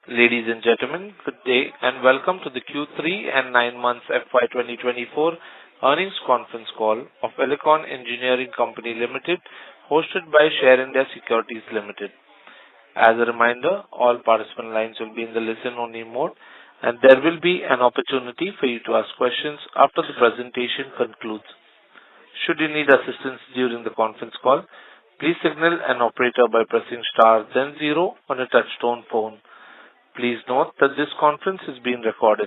Ladies and gentlemen, good day and welcome to the Q3 and 9 months FY 2024 earnings conference call of Elecon Engineering Company Limited, hosted by Share India Securities Limited. As a reminder, all participant lines will be in the listen-only mode, and there will be an opportunity for you to ask questions after the presentation concludes. Should you need assistance during the conference call, please signal an operator by pressing star then 0 on a touch-tone phone. Please note that this conference is being recorded.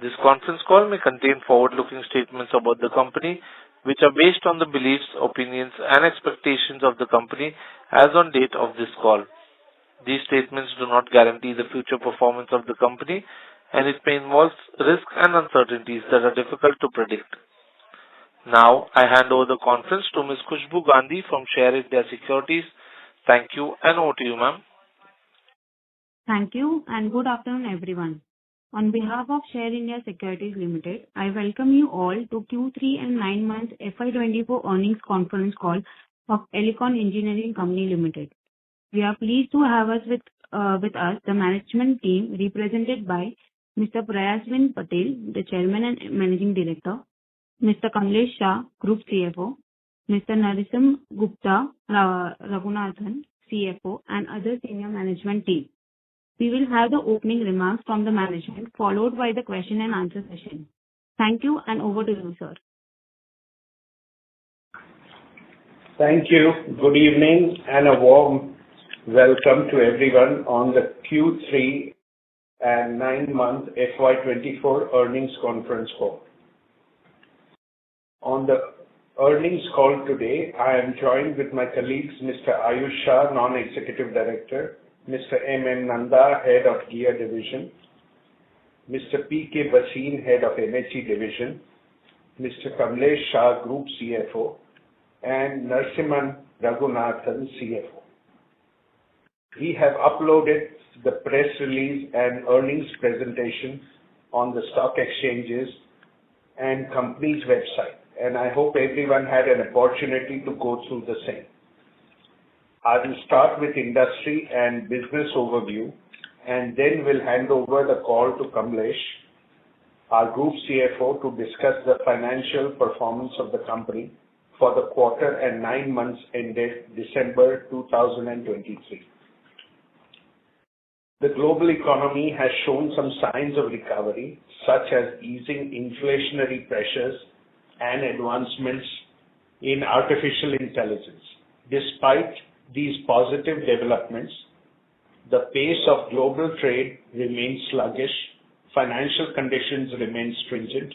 This conference call may contain forward-looking statements about the company, which are based on the beliefs, opinions, and expectations of the company as on date of this call. These statements do not guarantee the future performance of the company, and it may involve risks and uncertainties that are difficult to predict. Now, I hand over the conference to Ms. Khushbu Gandhi from Share India Securities. Thank you, and over to you, ma'am. Thank you, and good afternoon, everyone. On behalf of Share India Securities Limited, I welcome you all to Q3 and 9 months FY'24 earnings conference call of Elecon Engineering Company Limited. We are pleased to have with us the management team represented by Mr. Prayasvin Patel, the Chairman and Managing Director, Mr. Kamlesh Shah, Group CFO, Mr. Narasimhan Gupta Raghunathan, CFO, and other senior management team. We will have the opening remarks from the management, followed by the question and answer session. Thank you, and over to you, sir. Thank you. Good evening, and a warm welcome to everyone on the Q3 and 9-month FY'24 earnings conference call. On the earnings call today, I am joined with my colleagues, Mr. Ayush Shah, Non-Executive Director, Mr. M. Nanda, Head of Gear Division, Mr. P.K. Bhasin, Head of MHE Division, Mr. Kamlesh Shah, Group CFO, and Narasimhan Raghunathan, CFO. We have uploaded the press release and earnings presentation on the stock exchanges and company's website, and I hope everyone had an opportunity to go through the same. I will start with industry and business overview, and then we'll hand over the call to Kamlesh, our Group CFO, to discuss the financial performance of the company for the quarter and 9 months ended December 2023. The global economy has shown some signs of recovery, such as easing inflationary pressures and advancements in artificial intelligence. Despite these positive developments, the pace of global trade remains sluggish, financial conditions remain stringent,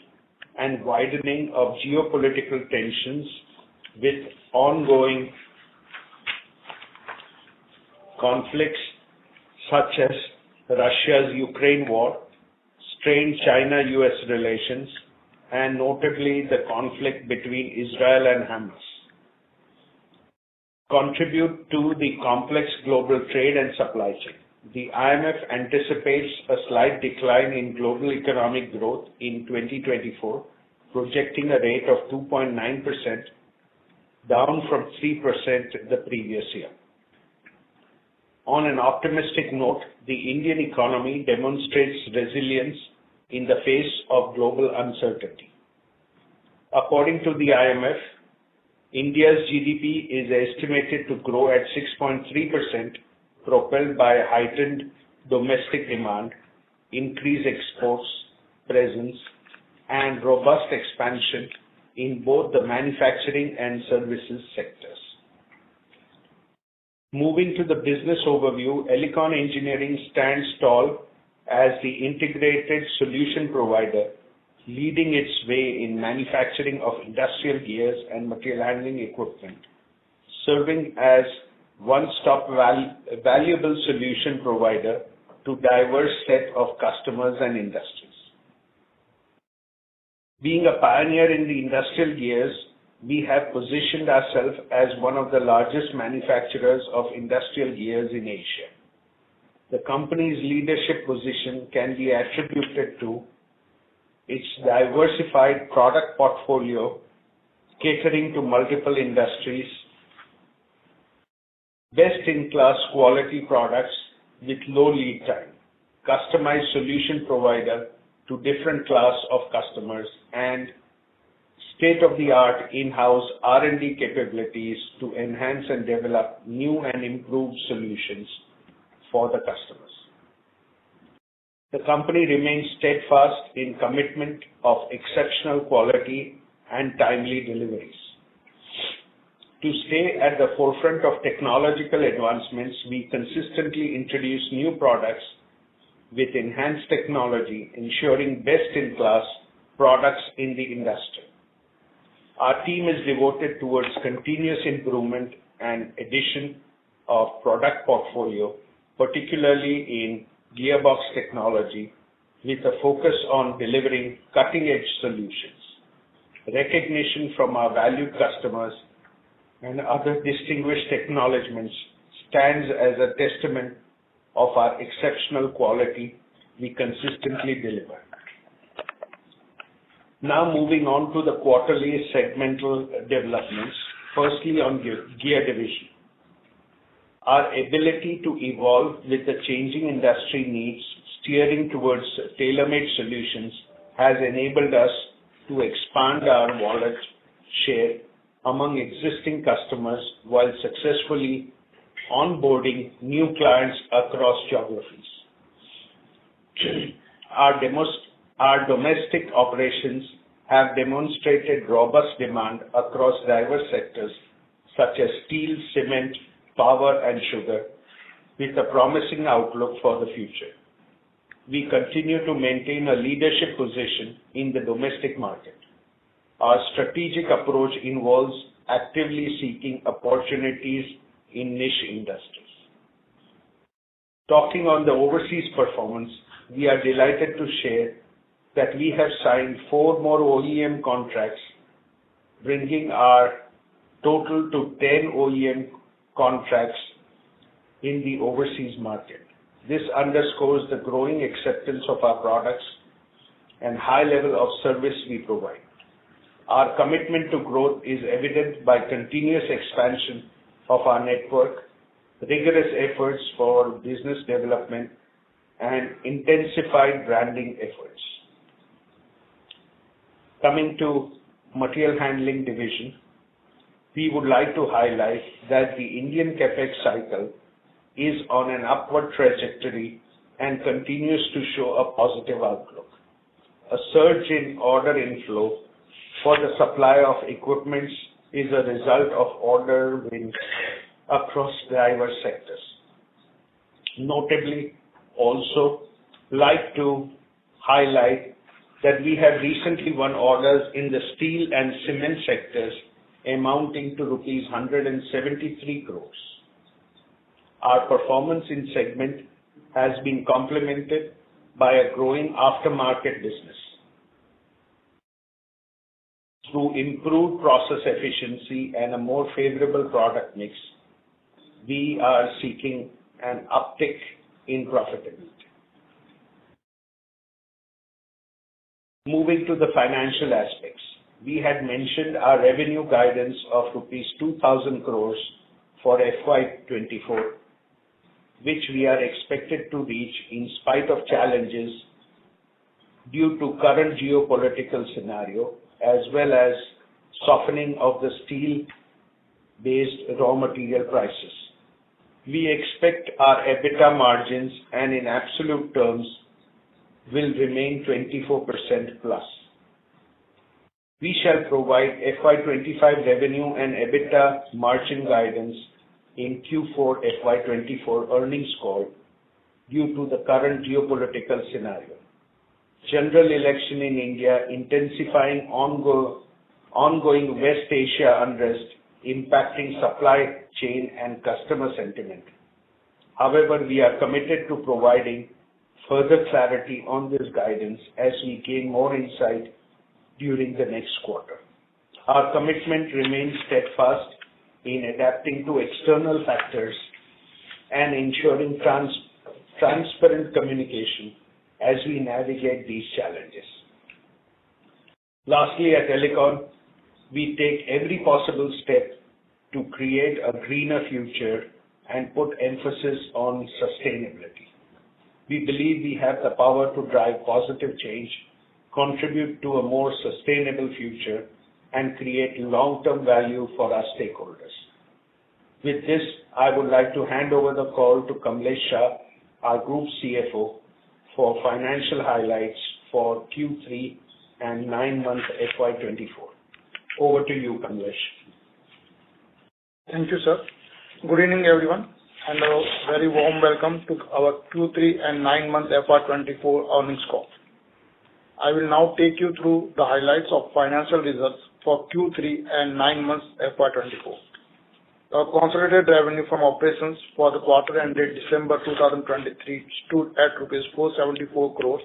and widening of geopolitical tensions with ongoing conflicts such as Russia's Ukraine war, strained China-US relations, and notably the conflict between Israel and Hamas, contribute to the complex global trade and supply chain. The IMF anticipates a slight decline in global economic growth in 2024, projecting a rate of 2.9%, down from 3% the previous year. On an optimistic note, the Indian economy demonstrates resilience in the face of global uncertainty. According to the IMF, India's GDP is estimated to grow at 6.3%, propelled by heightened domestic demand, increased exports presence, and robust expansion in both the manufacturing and services sectors. Moving to the business overview, Elecon Engineering stands tall as the integrated solution provider, leading its way in manufacturing of industrial gears and material handling equipment, serving as one-stop valuable solution provider to diverse set of customers and industries. Being a pioneer in the industrial gears, we have positioned ourselves as one of the largest manufacturers of industrial gears in Asia. The company's leadership position can be attributed to its diversified product portfolio catering to multiple industries, best-in-class quality products with low lead time, customized solution provider to different class of customers, and state-of-the-art in-house R&D capabilities to enhance and develop new and improved solutions for the customers. The company remains steadfast in commitment of exceptional quality and timely deliveries. To stay at the forefront of technological advancements, we consistently introduce new products with enhanced technology, ensuring best-in-class products in the industry. Our team is devoted towards continuous improvement and addition of product portfolio, particularly in gearbox technology, with a focus on delivering cutting-edge solutions. Recognition from our valued customers and other distinguished acknowledgements stands as a testament of our exceptional quality we consistently deliver. Now moving on to the quarterly segmental developments. Firstly, on gear division. Our ability to evolve with the changing industry needs, steering towards tailor-made solutions, has enabled us to expand our wallet share among existing customers while successfully onboarding new clients across geographies. Our domestic operations have demonstrated robust demand across diverse sectors such as steel, cement, power, and sugar, with a promising outlook for the future. We continue to maintain a leadership position in the domestic market. Our strategic approach involves actively seeking opportunities in niche industries. Talking on the overseas performance, we are delighted to share that we have signed 4 more OEM contracts, bringing our total to 10 OEM contracts in the overseas market. This underscores the growing acceptance of our products and high level of service we provide. Our commitment to growth is evident by continuous expansion of our network, rigorous efforts for business development, and intensified branding efforts. Coming to material handling division, we would like to highlight that the Indian capex cycle is on an upward trajectory and continues to show a positive outlook. A surge in order inflow for the supply of equipment is a result of order wins across diverse sectors. Notably, also like to highlight that we have recently won orders in the steel and cement sectors amounting to rupees 173 crores. Our performance in segment has been complemented by a growing aftermarket business. Through improved process efficiency and a more favorable product mix, we are seeking an uptick in profitability. Moving to the financial aspects, we had mentioned our revenue guidance of rupees 2,000 crores for FY'24, which we are expected to reach in spite of challenges due to current geopolitical scenario, as well as softening of the steel-based raw material prices. We expect our EBITDA margins and in absolute terms will remain 24% plus. We shall provide FY'25 revenue and EBITDA margin guidance in Q4 FY'24 earnings call due to the current geopolitical scenario. General election in India intensifying ongoing West Asia unrest impacting supply chain and customer sentiment. However, we are committed to providing further clarity on this guidance as we gain more insight during the next quarter. Our commitment remains steadfast in adapting to external factors and ensuring transparent communication as we navigate these challenges. Lastly, at Elecon, we take every possible step to create a greener future and put emphasis on sustainability. We believe we have the power to drive positive change, contribute to a more sustainable future, and create long-term value for our stakeholders. With this, I would like to hand over the call to Kamlesh Shah, our Group CFO, for financial highlights for Q3 and 9-month FY'24. Over to you, Kamlesh. Thank you, sir. Good evening, everyone, and a very warm welcome to our Q3 and 9-month FY'24 earnings call. I will now take you through the highlights of financial results for Q3 and 9 months FY'24. Our consolidated revenue from operations for the quarter ended December 2023 stood at rupees 474 crores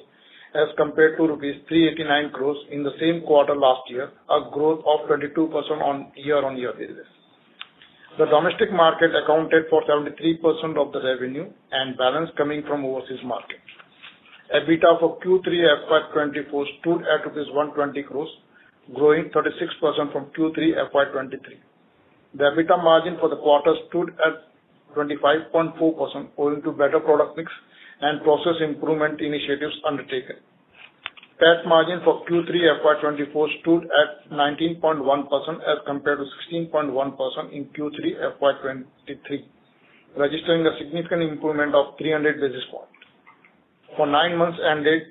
as compared to rupees 389 crores in the same quarter last year, a growth of 22% on year-on-year basis. The domestic market accounted for 73% of the revenue and balance coming from overseas market. EBITDA for Q3 FY'24 stood at rupees 120 crores, growing 36% from Q3 FY'23. The EBITDA margin for the quarter stood at 25.4% owing to better product mix and process improvement initiatives undertaken. PAT margin for Q3 FY'24 stood at 19.1% as compared to 16.1% in Q3 FY'23, registering a significant improvement of 300 basis points. For 9 months ended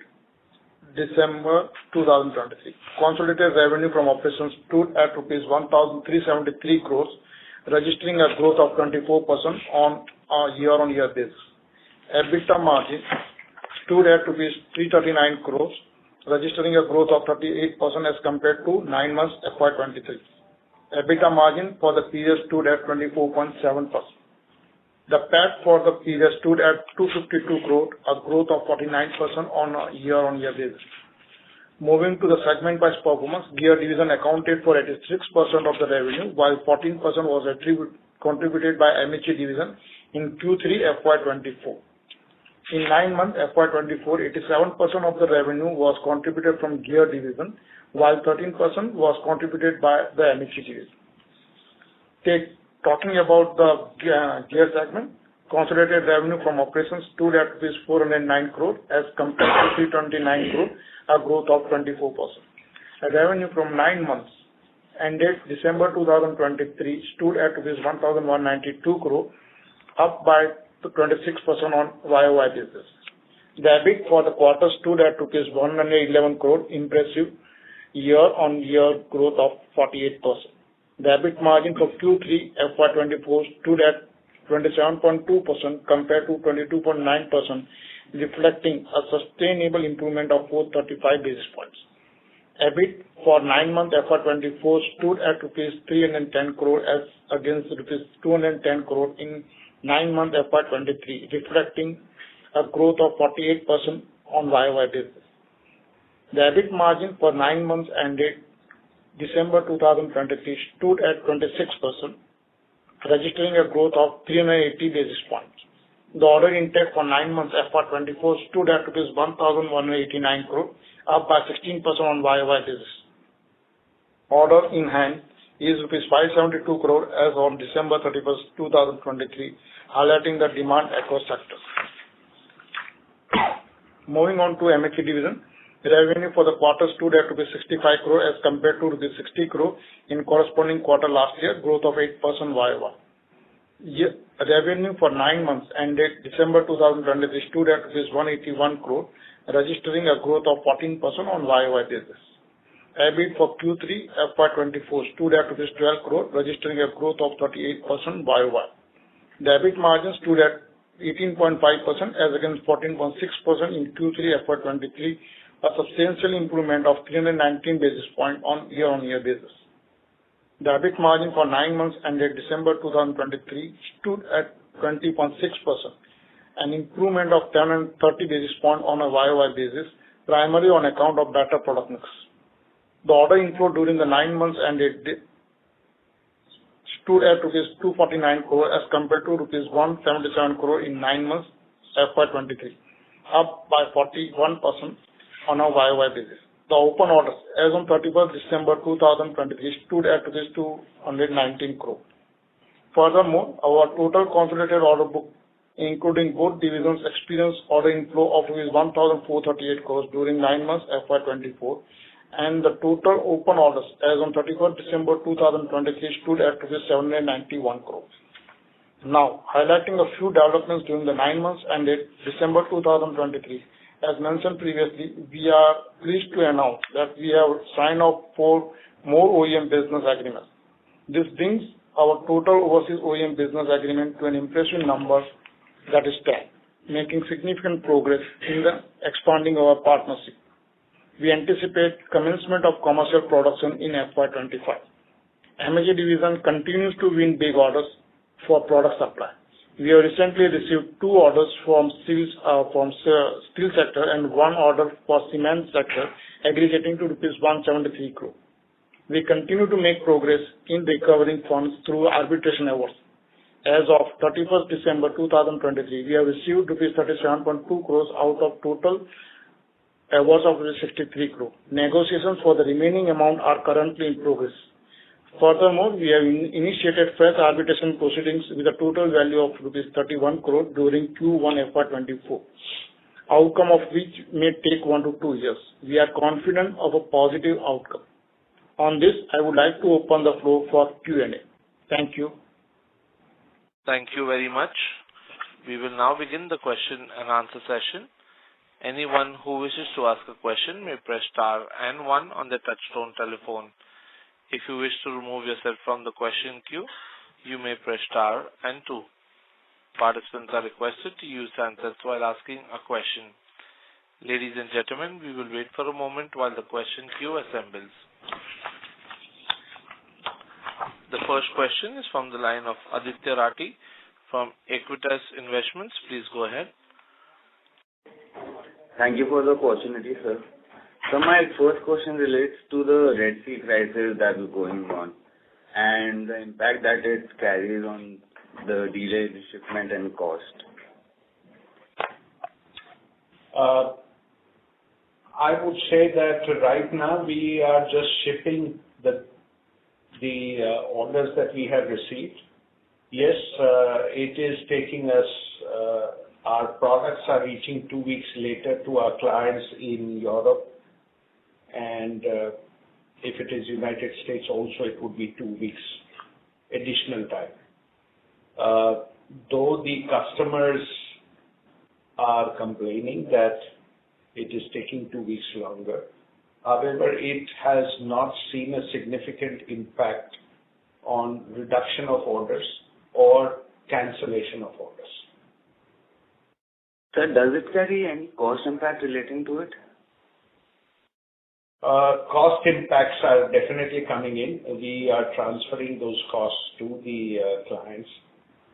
December 2023, consolidated revenue from operations stood at rupees 1,373 crores, registering a growth of 24% on a year-on-year basis. EBITDA margin stood at rupees 339 crores, registering a growth of 38% as compared to 9 months FY'23. EBITDA margin for the period stood at 24.7%. The PAT for the period stood at 252 crore, a growth of 49% on a year-on-year basis. Moving to the segment-wise performance, Gear Division accounted for 86% of the revenue, while 14% was contributed by MHE Division in Q3 FY'24. In 9 months FY'24, 87% of the revenue was contributed from Gear Division, while 13% was contributed by the MHE Division. Talking about the gear segment, consolidated revenue from operations stood at 409 crore as compared to 329 crore, a growth of 24%. Revenue from 9 months ended December 2023 stood at 1,192 crore, up by 26% on YOY basis. The EBIT for the quarter stood at rupees 111 crore, impressive year-on-year growth of 48%. The EBIT margin for Q3 FY'24 stood at 27.2% compared to 22.9%, reflecting a sustainable improvement of 435 basis points. EBIT for 9 months FY'24 stood at rupees 310 crore as against rupees 210 crore in 9 months FY'23, reflecting a growth of 48% on YOY basis. The EBIT margin for 9 months ended December 2023 stood at 26%, registering a growth of 380 basis points. The order intake for 9 months FY'24 stood at rupees 1,189 crore, up by 16% on YOY basis. Order in hand is rupees 572 crore as on December 31st, 2023, highlighting the demand across sectors. Moving on to MHE Division, revenue for the quarter stood at rupees 65 crore as compared to rupees 60 crore in corresponding quarter last year, growth of 8% YOY. Revenue for 9 months ended December 2023 stood at rupees 181 crore, registering a growth of 14% on YOY basis. EBIT for Q3 FY'24 stood at rupees 12 crore, registering a growth of 38% YOY. The EBIT margin stood at 18.5% as against 14.6% in Q3 FY'23, a substantial improvement of 319 basis points on year-on-year basis. The EBIT margin for 9 months ended December 2023 stood at 20.6%, an improvement of 1030 basis points on a YOY basis, primarily on account of better product mix. The order inflow during the 9 months ended stood at rupees 249 crore as compared to rupees 177 crore in 9 months FY'23, up by 41% on a YOY basis. The open orders as on 31st December 2023 stood at rupees 219 crore. Furthermore, our total consolidated order book, including both divisions, experienced order inflow of 1,438 crores during 9 months FY'24, and the total open orders as on 31st December 2023 stood at 791 crores. Now, highlighting a few developments during the 9 months ended December 2023. As mentioned previously, we are pleased to announce that we have signed up for more OEM business agreements. This brings our total overseas OEM business agreement to an impressive number, that is 10, making significant progress in the expanding our partnership. We anticipate commencement of commercial production in FY'25. MHE division continues to win big orders for product supply. We have recently received 2 orders from steel sector and 1 order for cement sector, aggregating to rupees 173 crore. We continue to make progress in recovering funds through arbitration awards. As of 31st December 2023, we have received rupees 37.2 crores out of total awards of 63 crore. Negotiations for the remaining amount are currently in progress. Furthermore, we have initiated fresh arbitration proceedings with a total value of rupees 31 crore during Q1 FY'24, outcome of which may take 1 to 2 years. We are confident of a positive outcome. On this, I would like to open the floor for Q&A. Thank you. Thank you very much. We will now begin the question and answer session. Anyone who wishes to ask a question may press star and 1 on the touchtone telephone. If you wish to remove yourself from the question queue, you may press star and 2. Participants are requested to use handsets while asking a question. Ladies and gentlemen, we will wait for a moment while the question queue assembles. The first question is from the line of Aditya Rati from Equitas Investments. Please go ahead. Thank you for the opportunity, sir. So my first question relates to the Red Sea crisis that is going on and the impact that it carries on the delay in shipment and cost. I would say that right now we are just shipping the orders that we have received. Yes, it is taking us, our products are reaching 2 weeks later to our clients in Europe, and if it is United States also, it would be 2 weeks additional time. Though the customers are complaining that it is taking 2 weeks longer, however, it has not seen a significant impact on reduction of orders or cancellation of orders. Sir, does it carry any cost impact relating to it? Cost impacts are definitely coming in. We are transferring those costs to the clients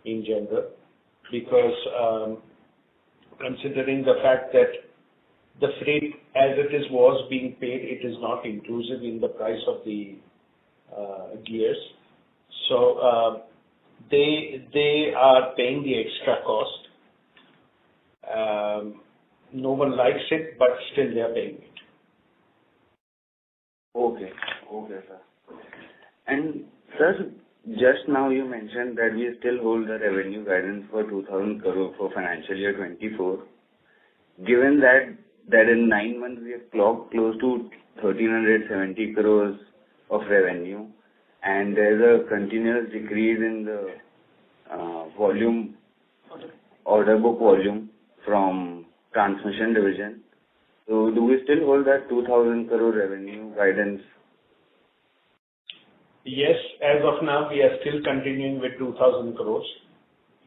in general because considering the fact that the freight as it is was being paid, it is not inclusive in the price of the gears. So they are paying the extra cost. No one likes it, but still they are paying it. Okay, sir. And sir, just now you mentioned that we still hold the revenue guidance for 2,000 crore for financial year 24. Given that in 9 months we have clocked close to 1,370 crores of revenue, and there's a continuous decrease in the order book volume from transmission division. So do we still hold that 2,000 crore revenue guidance? Yes, as of now, we are still continuing with 2,000 crores.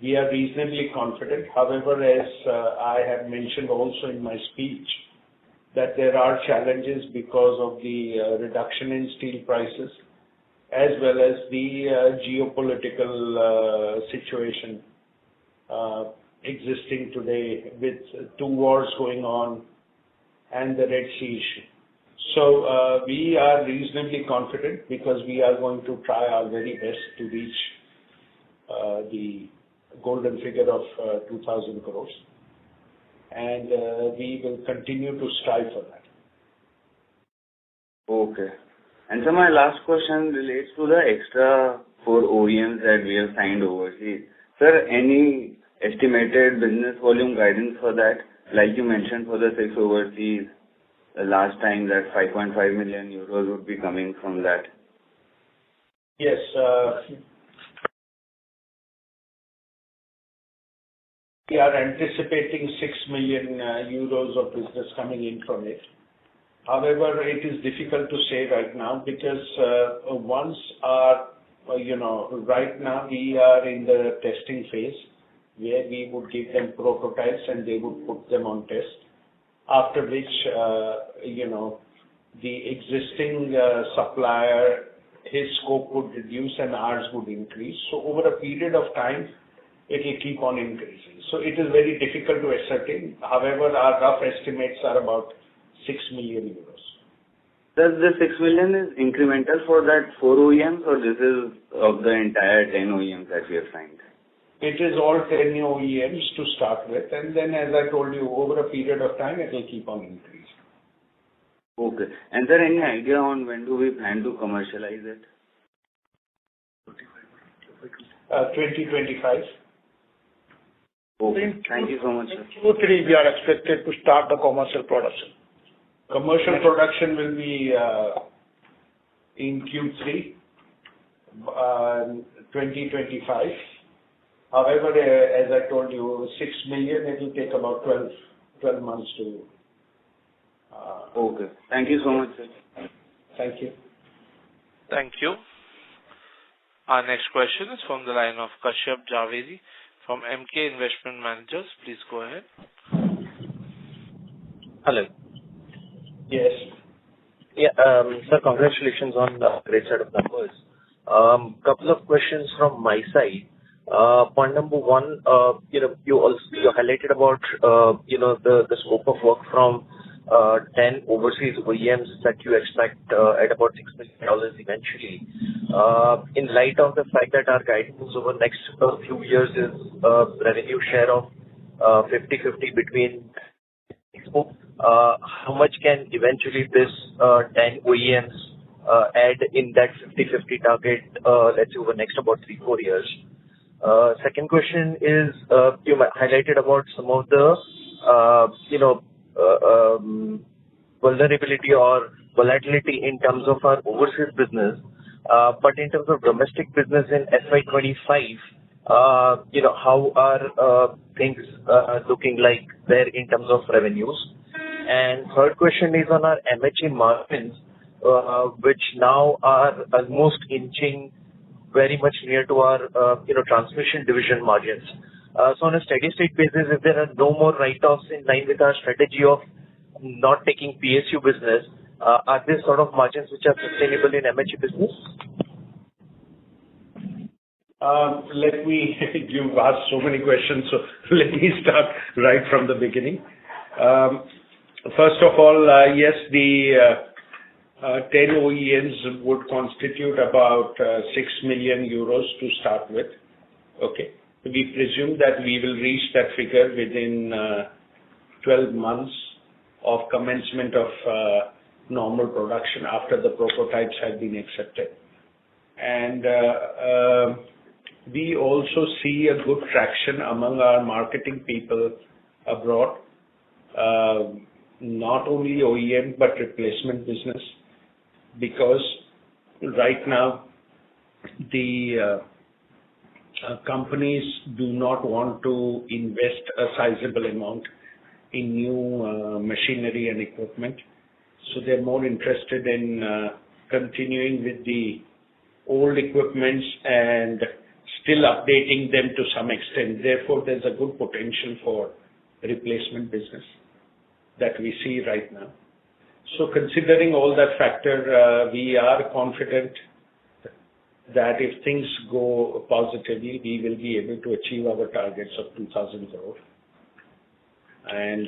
We are reasonably confident. However, as I have mentioned also in my speech, that there are challenges because of the reduction in steel prices, as well as the geopolitical situation existing today with 2 wars going on and the Red Sea issue. So we are reasonably confident because we are going to try our very best to reach the golden figure of 2,000 crores, and we will continue to strive for that. Okay. And so my last question relates to the extra 4 OEMs that we have signed overseas. Sir, any estimated business volume guidance for that? Like you mentioned for the 6 overseas, last time that 5.5 million euros would be coming from that. Yes. We are anticipating 6 million euros of business coming in from it. However, it is difficult to say right now because right now we are in the testing phase where we would give them prototypes and they would put them on test. After which, the existing supplier, his scope would reduce and ours would increase. So over a period of time, it will keep on increasing. So it is very difficult to ascertain. However, our rough estimates are about 6 million euros. Does the 6 million is incremental for that 4 OEMs or this is of the entire 10 OEMs that we have signed? It is all 10 OEMs to start with, and then as I told you, over a period of time, it will keep on increasing. Okay. And sir, any idea on when do we plan to commercialize it? 2025. Okay. Thank you so much, sir. Q3, we are expected to start the commercial production. Commercial production will be in Q3 2025. However, as I told you, 6 million, it will take about 12 months to... Okay. Thank you so much, sir. Thank you. Thank you. Our next question is from the line of Kashyap Javeri from MK Investment Managers. Please go ahead. Hello. Yes. Yeah, sir, congratulations on the great set of numbers. Couple of questions from my side. Point number one, you highlighted about, the scope of work from 10 overseas OEMs that you expect at about $6 million eventually. In light of the fact that our guidance over the next few years is revenue share of 50-50 between how much can eventually this 10 OEMs add in that 50-50 target, let's say over the next about 3-4 years? Second question is, you highlighted about some of the, vulnerability or volatility in terms of our overseas business. But in terms of domestic business in FY'25, how are things looking like there in terms of revenues? And third question is on our MHE margins, which now are almost inching very much near to our, transmission division margins. So on a steady state basis, if there are no more write-offs in line with our strategy of not taking PSU business, are there sort of margins which are sustainable in MHE business? You've asked so many questions, so let me start right from the beginning. First of all, yes, the 10 OEMs would constitute about 6 million euros to start with. Okay. We presume that we will reach that figure within 12 months of commencement of normal production after the prototypes have been accepted. And we also see a good traction among our marketing people abroad, not only OEM but replacement business, because right now the companies do not want to invest a sizable amount in new machinery and equipment. So they're more interested in continuing with the old equipments and still updating them to some extent. Therefore, there's a good potential for replacement business that we see right now. So considering all that factor, we are confident that if things go positively, we will be able to achieve our targets of 2,000 crore. And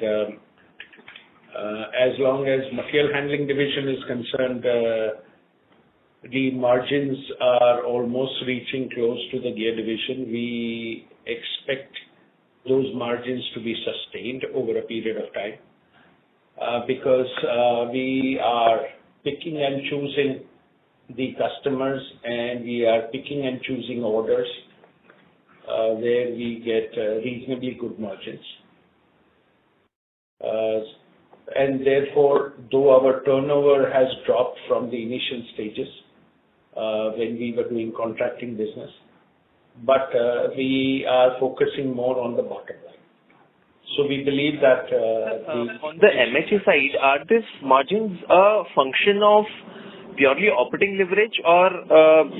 as long as material handling division is concerned, the margins are almost reaching close to the gear division. We expect those margins to be sustained over a period of time because we are picking and choosing the customers, and we are picking and choosing orders where we get reasonably good margins. And therefore, though our turnover has dropped from the initial stages when we were doing contracting business, but we are focusing more on the bottom line. So we believe that on the MHA side, are these margins a function of purely operating leverage, or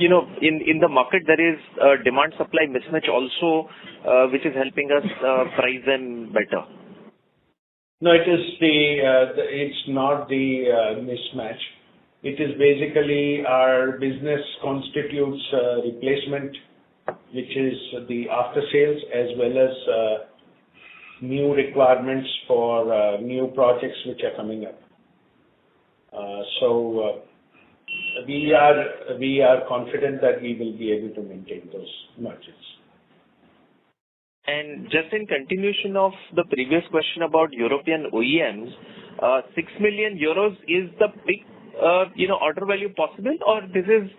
in the market there is a demand supply mismatch also, which is helping us price them better? No, it is it's not the mismatch. It is basically our business constitutes replacement, which is the after sales, as well as new requirements for new projects which are coming up. So we are confident that we will be able to maintain those margins. And just in continuation of the previous question about European OEMs, 6 million euros is the big, order value possible, or this is,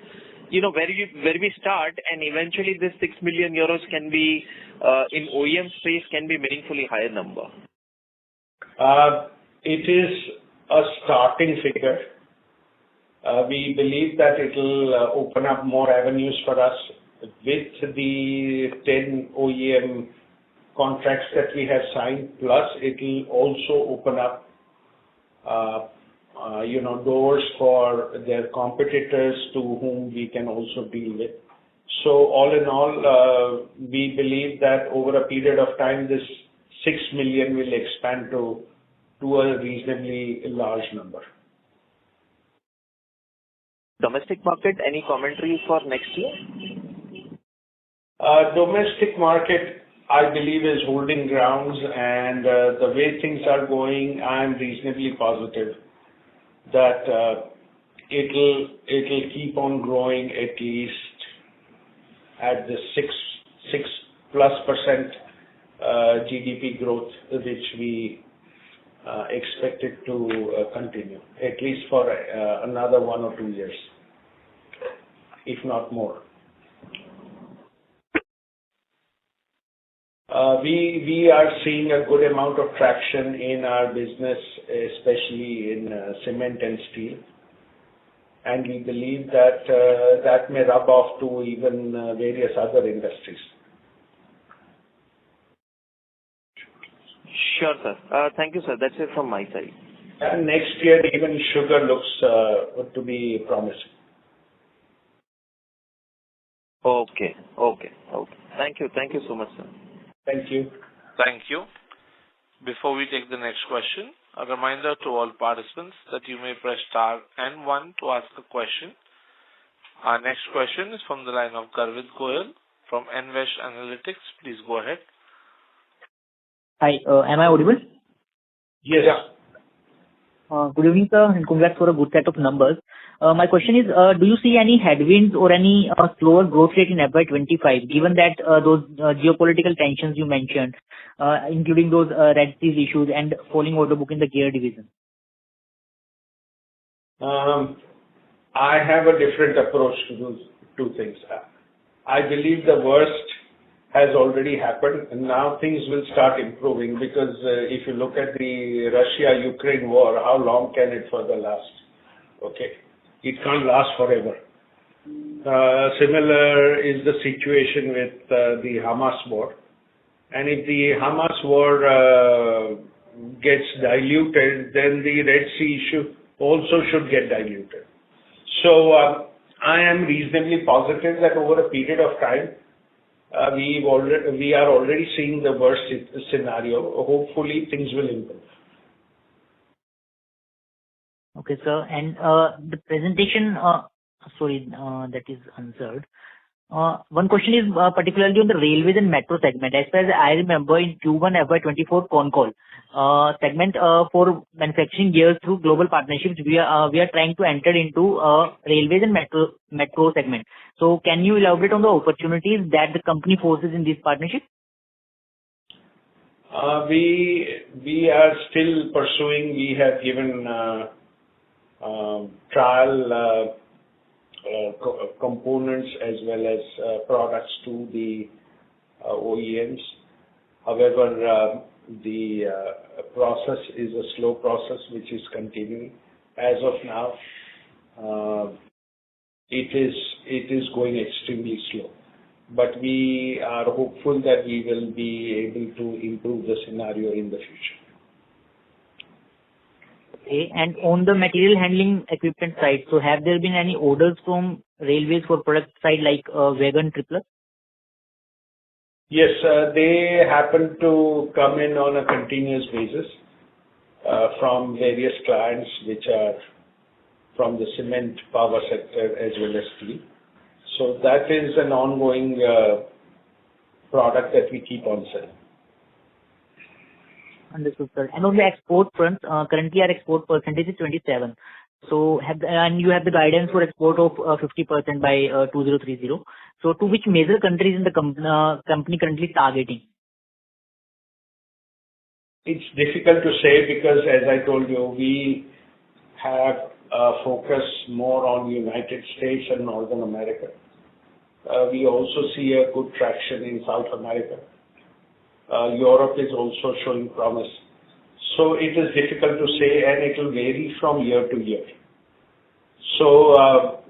where we start, and eventually this 6 million euros can be, in OEM space, can be meaningfully higher number? It is a starting figure. We believe that it will open up more avenues for us with the 10 OEM contracts that we have signed, plus it will also open up doors for their competitors to whom we can also deal with. So all in all, we believe that over a period of time, this 6 million will expand to a reasonably large number. Domestic market, any commentary for next year? Domestic market, I believe, is holding grounds, and the way things are going, I am reasonably positive that it'll keep on growing at least at the 6+% GDP growth, which we expect it to continue at least for another 1 or 2 years, if not more. We are seeing a good amount of traction in our business, especially in cement and steel, and we believe that that may rub off to even various other industries. Sure, sir. Thank you, sir. That's it from my side. And next year, even sugar looks to be promising. Okay. Thank you so much, sir. Thank you. Thank you. Before we take the next question, a reminder to all participants that you may press star and 1 to ask a question. Our next question is from the line of Garvit Goyal from Nvesh Analytics. Please go ahead. Hi, am I audible? Yes. Good evening, sir, and congrats for a good set of numbers. My question is, do you see any headwinds or any slower growth rate in FY'25, given that those geopolitical tensions you mentioned, including those Red Sea issues and falling order book in the gear division? I have a different approach to those two things. I believe the worst has already happened, and now things will start improving, because if you look at the Russia-Ukraine war, how long can it further last? Okay. It can't last forever. Similar is the situation with the Hamas war. And if the Hamas war gets diluted, then the Red Sea issue also should get diluted. So I am reasonably positive that over a period of time, we are already seeing the worst scenario. Hopefully, things will improve. Okay, sir. And the presentation, that is answered. One question is particularly on the railways and metro segment. As far as I remember, in Q1 FY'24 Concall segment for manufacturing gears through global partnerships, we are trying to enter into railways and metro segment. So can you elaborate on the opportunities that the company forces in this partnership? We are still pursuing. We have given trial components as well as products to the OEMs. However, the process is a slow process which is continuing. As of now, it is going extremely slow. But we are hopeful that we will be able to improve the scenario in the future. Okay. And on the material handling equipment side, so have there been any orders from railways for product side like wagon tripler? Yes, they happen to come in on a continuous basis from various clients which are from the cement power sector as well as steel. So that is an ongoing product that we keep on selling. Understood, sir. And on the export front, currently our export percentage is 27. So and you have the guidance for export of 50% by 2030. So to which major countries in the company currently targeting? It's difficult to say because, as I told you, we have focus more on United States and Northern America. We also see a good traction in South America. Europe is also showing promise. So it is difficult to say, and it will vary from year to year. So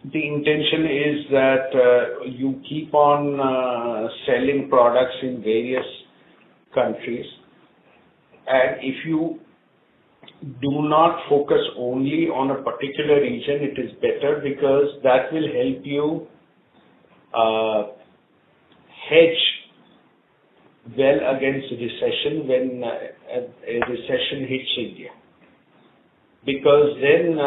the intention is that you keep on selling products in various countries, and if you do not focus only on a particular region, it is better because that will help you hedge well against recession when a recession hits India. Because then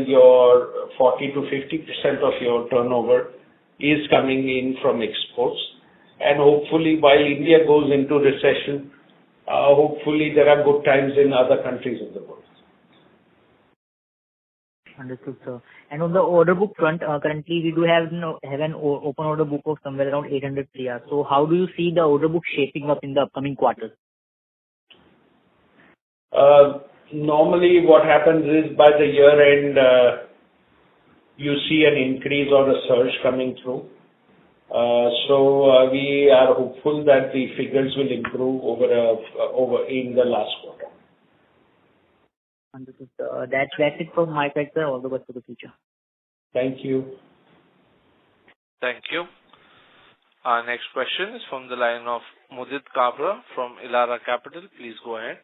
your 40 to 50% of your turnover is coming in from exports, and hopefully while India goes into recession, hopefully there are good times in other countries of the world. Understood, sir. And on the order book front, currently we do have an open order book of somewhere around 800 crore. So how do you see the order book shaping up in the upcoming quarters? Normally what happens is by the year end, you see an increase or a surge coming through. So we are hopeful that the figures will improve over in the last quarter. Understood. That's it from my side, sir. All the best for the future. Thank you. Thank you. Our next question is from the line of Mudit Kabra from Elara Capital. Please go ahead.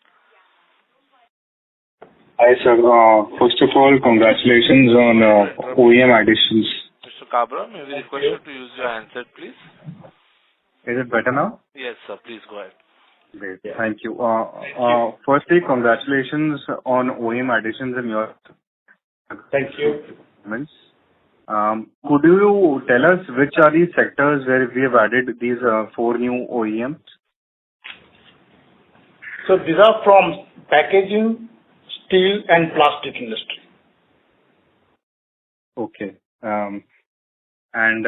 Hi, sir. First of all, congratulations on OEM additions. Mr. Kabra, may we request you to use your handset, please? Is it better now? Yes, sir. Please go ahead. Great. Thank you. Firstly, congratulations on OEM additions in your. Thank you. Could you tell us which are the sectors where we have added these 4 new OEMs? So these are from packaging, steel and plastic industry. Okay. And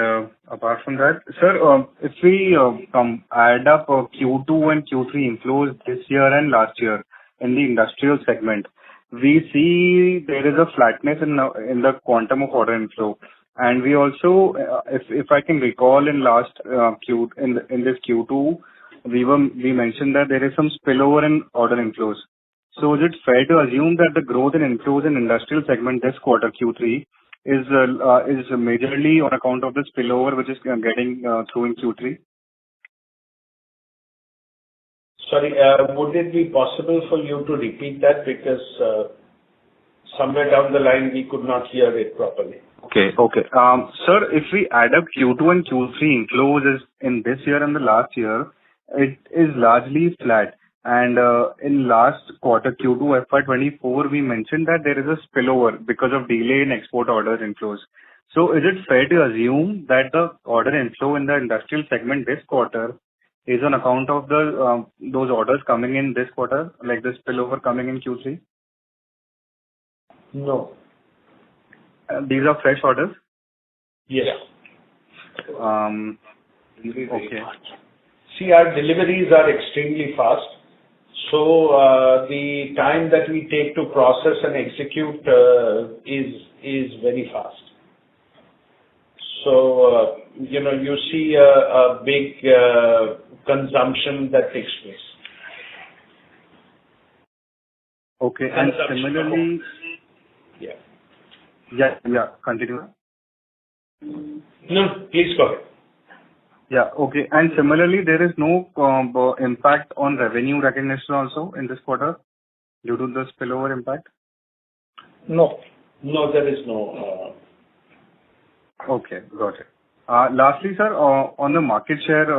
apart from that, sir, if we add up Q2 and Q3 inflows this year and last year in the industrial segment, we see there is a flatness in the quantum of order inflow. And we also, if I can recall, in last in this Q2, we mentioned that there is some spillover in order inflows. So is it fair to assume that the growth in inflows in industrial segment this quarter Q3 is majorly on account of the spillover which is getting through in Q3? Sorry, would it be possible for you to repeat that, because somewhere down the line we could not hear it properly. Okay. Sir, if we add up Q2 and Q3 inflows in this year and the last year, it is largely flat. And in last quarter, Q2 FY'24, we mentioned that there is a spillover because of delay in export orders inflows. So is it fair to assume that the order inflow in the industrial segment this quarter is on account of those orders coming in this quarter, like the spillover coming in Q3? No. These are fresh orders? Yes. Okay. See, our deliveries are extremely fast. So the time that we take to process and execute is very fast. So, you see a big consumption that takes place. Okay. And similarly, continue. No, please go ahead. Yeah. Okay. And similarly, there is no impact on revenue recognition also in this quarter due to the spillover impact? No, there is no. Okay, got it. Lastly, sir, on the market share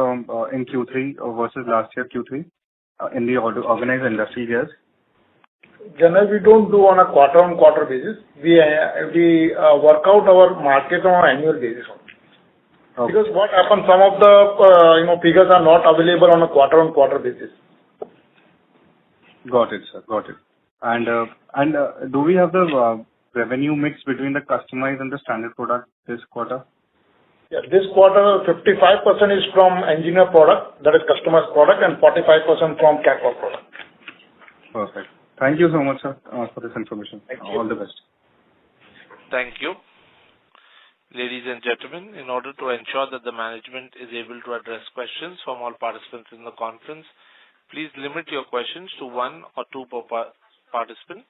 in Q3 versus last year Q3 in the organized industry gears. Generally, we don't do on a quarter-on-quarter basis. We work out our market on an annual basis only. Okay. Because what happens, some of the figures are not available on a quarter-on-quarter basis. Got it, sir. Got it. And do we have the revenue mix between the customized and the standard product this quarter? Yeah, this quarter, 55% is from engineer product, that is customized product, and 45% from catwalk product. Perfect. Thank you so much, sir, for this information. All the best. Thank you. Ladies and gentlemen, in order to ensure that the management is able to address questions from all participants in the conference, please limit your questions to one or two per participant.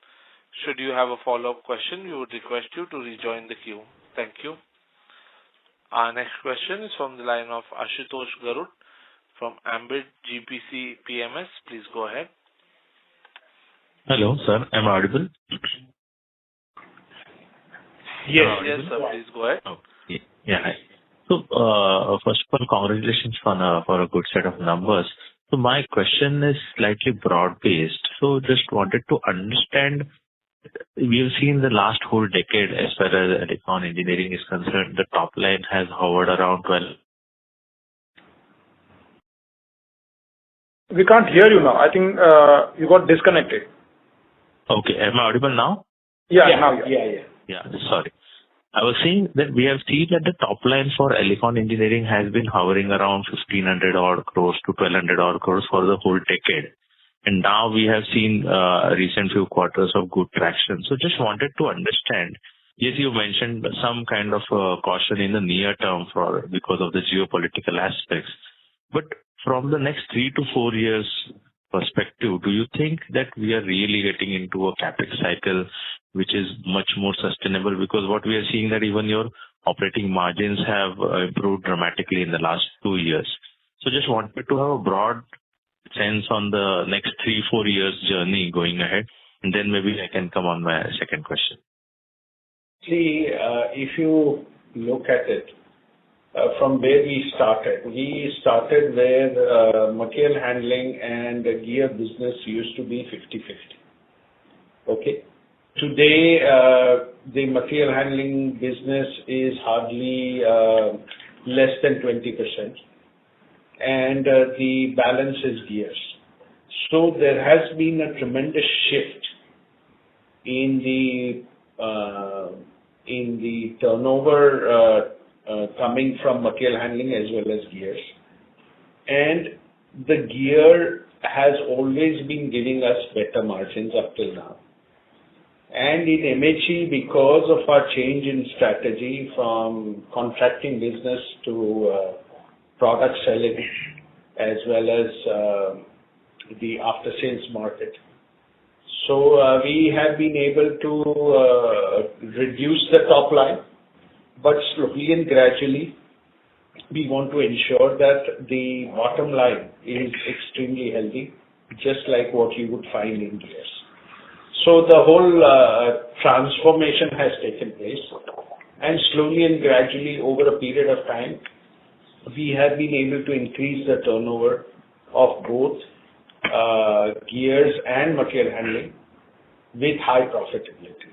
Should you have a follow-up question, we would request you to rejoin the queue. Thank you. Our next question is from the line of Ashutosh Garud from Ambit GPC PMS. Please go ahead. Hello, sir. Am I audible? Yes, sir. Please go ahead. Okay. Yeah. Hi. So, first of all, congratulations for a good set of numbers. So, my question is slightly broad-based. So, just wanted to understand. We have seen the last whole decade, as far as Elecon engineering is concerned, the top line has hovered around 12. We can't hear you now. I think you got disconnected. Okay. Am I audible now? Yeah. Yeah. Sorry. I was saying that we have seen that the top line for Elecon engineering has been hovering around 1,500 odd crores to 1,200 odd crores for the whole decade. And now we have seen recent few quarters of good traction. So just wanted to understand, yes, you mentioned some kind of caution in the near term because of the geopolitical aspects. But from the next 3 to 4 years perspective, do you think that we are really getting into a capex cycle which is much more sustainable? Because what we are seeing that even your operating margins have improved dramatically in the last 2 years. So just wanted to have a broad sense on the next 3-4 years journey going ahead, and then maybe I can come on my second question. See, if you look at it from where we started where material handling and gear business used to be 50-50. Okay. Today, the material handling business is hardly less than 20%. And the balance is gears. So there has been a tremendous shift in the turnover coming from material handling as well as gears. And the gear has always been giving us better margins up till now. And in MHE, because of our change in strategy from contracting business to product selling as well as the after-sales market. So we have been able to reduce the top line, but slowly and gradually we want to ensure that the bottom line is extremely healthy, just like what you would find in gears. So the whole transformation has taken place, and slowly and gradually over a period of time, we have been able to increase the turnover of both gears and material handling with high profitability.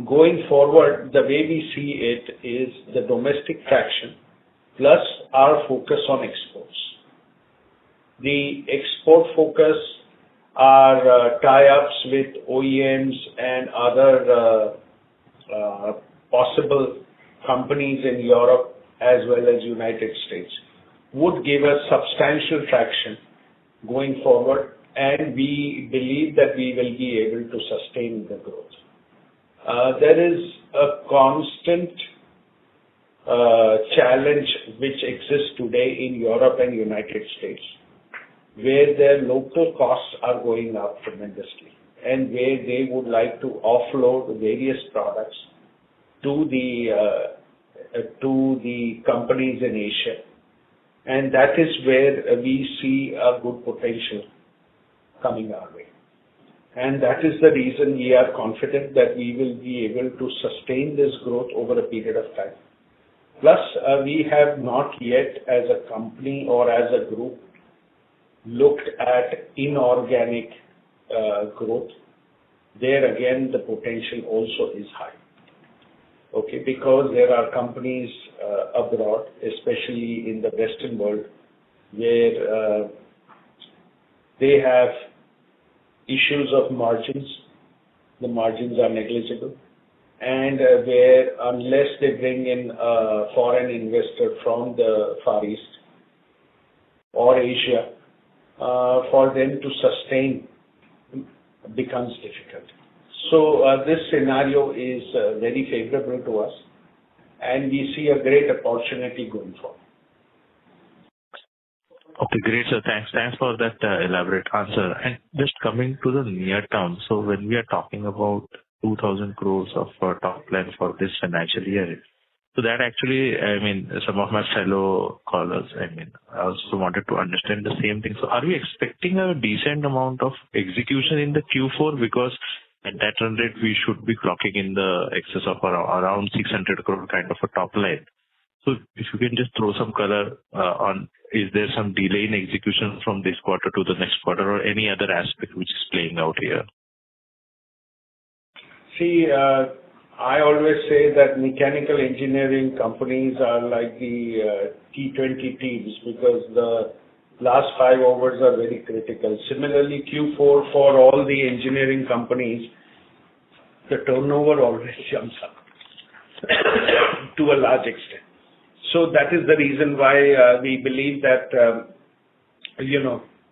Going forward, the way we see it is the domestic traction plus our focus on exports. The export focus are tie-ups with OEMs and other possible companies in Europe as well as United States would give us substantial traction going forward, and we believe that we will be able to sustain the growth. There is a constant challenge which exists today in Europe and United States, where their local costs are going up tremendously and where they would like to offload various products to the companies in Asia. And that is where we see a good potential coming our way. And that is the reason we are confident that we will be able to sustain this growth over a period of time. Plus, we have not yet as a company or as a group looked at inorganic growth. There again, the potential also is high. Okay, because there are companies abroad, especially in the Western world, where they have issues of margins. The margins are negligible. And where unless they bring in a foreign investor from the Far East or Asia, for them to sustain becomes difficult. So this scenario is very favorable to us, and we see a great opportunity going forward. Okay, great, sir. Thanks for that elaborate answer. And just coming to the near term, so when we are talking about 2,000 crores of top line for this financial year, so that actually, I mean, some of my fellow callers, I mean, I also wanted to understand the same thing. So are we expecting a decent amount of execution in the Q4? Because at that run rate, we should be clocking in the excess of around 600 crore kind of a top line. So if you can just throw some color on, is there some delay in execution from this quarter to the next quarter or any other aspect which is playing out here? See, I always say that mechanical engineering companies are like the T20 teams because the last 5 overs are very critical. Similarly, Q4 for all the engineering companies, the turnover always jumps up to a large extent. So that is the reason why we believe that,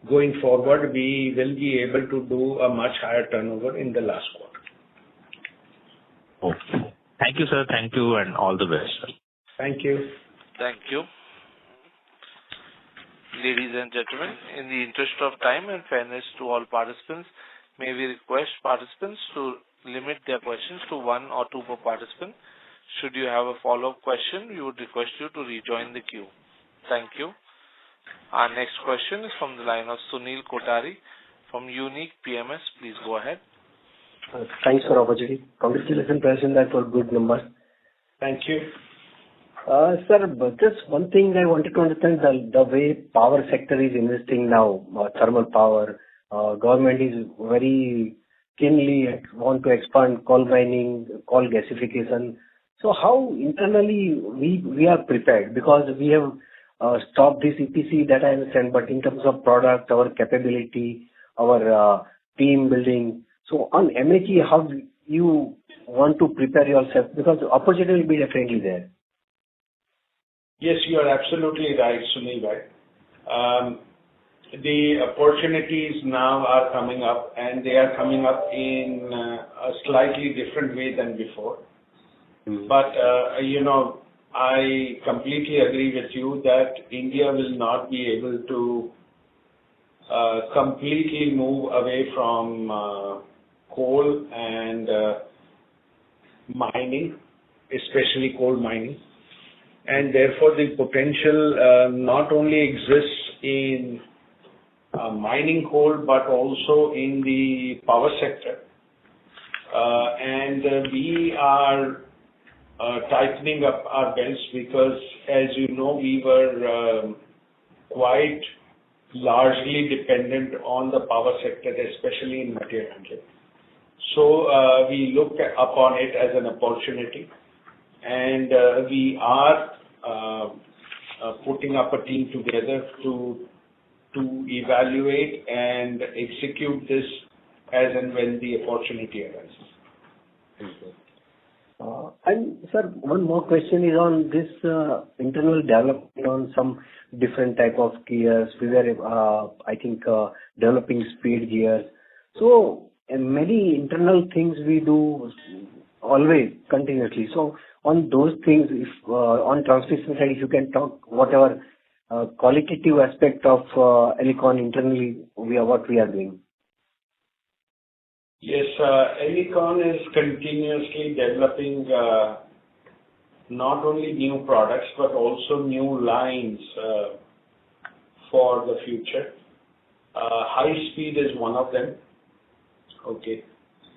going forward, we will be able to do a much higher turnover in the last quarter. Okay. Thank you, sir. Thank you, and all the best, sir. Thank you. Thank you. Ladies and gentlemen, in the interest of time and fairness to all participants, may we request participants to limit their questions to 1 or 2 per participant. Should you have a follow-up question, we would request you to rejoin the queue. Thank you. Our next question is from the line of Sunil Kotari from Unique PMS. Please go ahead. Thanks for the opportunity. Congratulations, President, for good numbers. Thank you. Sir, but just one thing I wanted to understand, the way power sector is investing now, thermal power, government is very keenly want to expand coal mining, coal gasification. So how internally we are prepared? Because we have stopped this EPC, that I understand, but in terms of product, our capability, our team building. So on MHE, how you want to prepare yourself? Because the opportunity will be definitely there. Yes, you are absolutely right, Sunil, right. The opportunities now are coming up, and they are coming up in a slightly different way than before. Mm-hmm. But, I completely agree with you that India will not be able to completely move away from coal and mining, especially coal mining. And therefore, the potential not only exists in mining coal, but also in the power sector. And we are tightening up our belts because, as you know, we were quite largely dependent on the power sector, especially in material handling. So we look upon it as an opportunity, and we are putting up a team together to evaluate and execute this as and when the opportunity arises. Okay. And sir, one more question is on this internal development on some different type of gears. We were, I think, developing speed gears. So many internal things we do always continuously. So on those things, if on transmission side, if you can talk whatever qualitative aspect of Elecon internally, what we are doing. Yes, Elecon is continuously developing not only new products but also new lines for the future. High speed is one of them. Okay,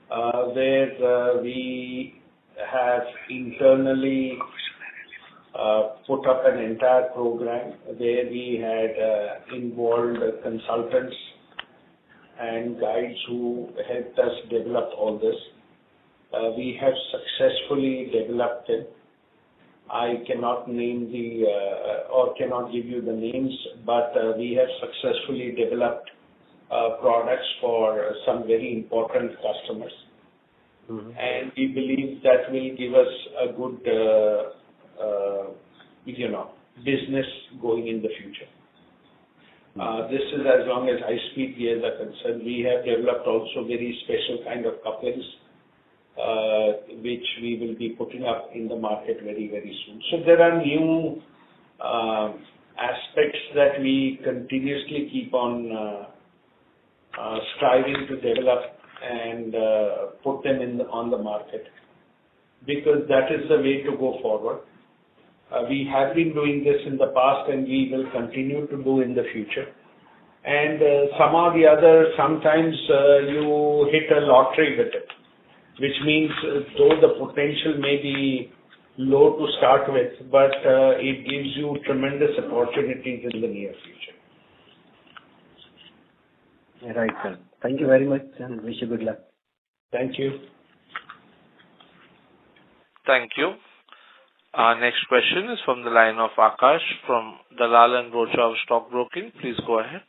where we have internally put up an entire program where we had involved consultants and guides who helped us develop all this. We have successfully developed it. I cannot name or cannot give you the names, but we have successfully developed products for some very important customers. Mm-hmm. And we believe that will give us a good, business going in the future. This is as long as high-speed gears are concerned. We have developed also very special kind of couplings, which we will be putting up in the market very, very soon. So there are new aspects that we continuously keep on striving to develop and put them on the market, because that is the way to go forward. We have been doing this in the past and we will continue to do in the future. And somehow or the other, sometimes you hit a lottery with it, which means though the potential may be low to start with, but it gives you tremendous opportunities in the near future. Right, sir. Thank you very much and wish you good luck. Thank you. Thank you. Our next question is from the line of Akash from Dalal and Broacha Stock Broking. Please go ahead.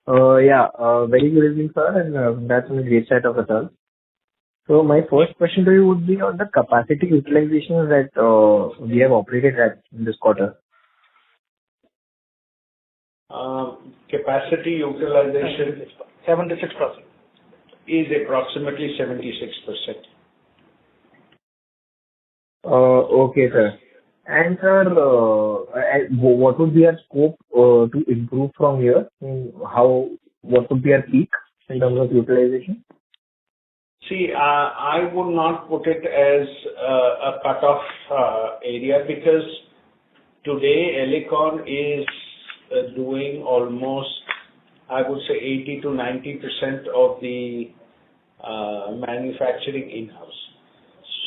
Very good evening, sir, and that's a great set of results. So my first question to you would be on the capacity utilization that we have operated at in this quarter. Capacity utilization 76% is approximately 76%. Okay, sir. And sir, what would be our scope to improve from here? What would be our peak in terms of utilization? See, I would not put it as a cutoff area, because today Elecon is doing almost, I would say, 80 to 90% of the manufacturing in-house.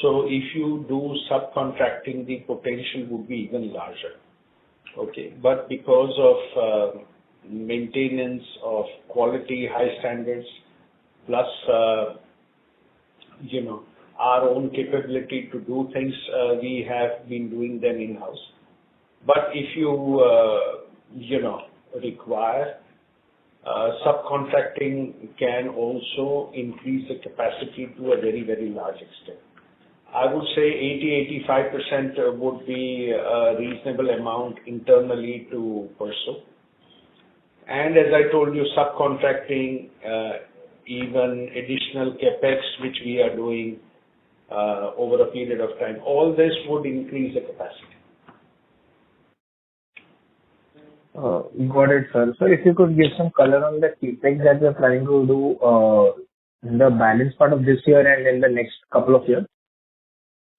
So if you do subcontracting, the potential would be even larger. Okay, but because of maintenance of quality, high standards, plus our own capability to do things, we have been doing them in-house. But if you require, subcontracting can also increase the capacity to a very, very large extent. I would say 80-85% would be a reasonable amount internally to pursue. And as I told you, subcontracting, even additional capex, which we are doing over a period of time, all this would increase the capacity. Got it, sir. So if you could give some color on the capex that we are planning to do in the balance part of this year and in the next couple of years.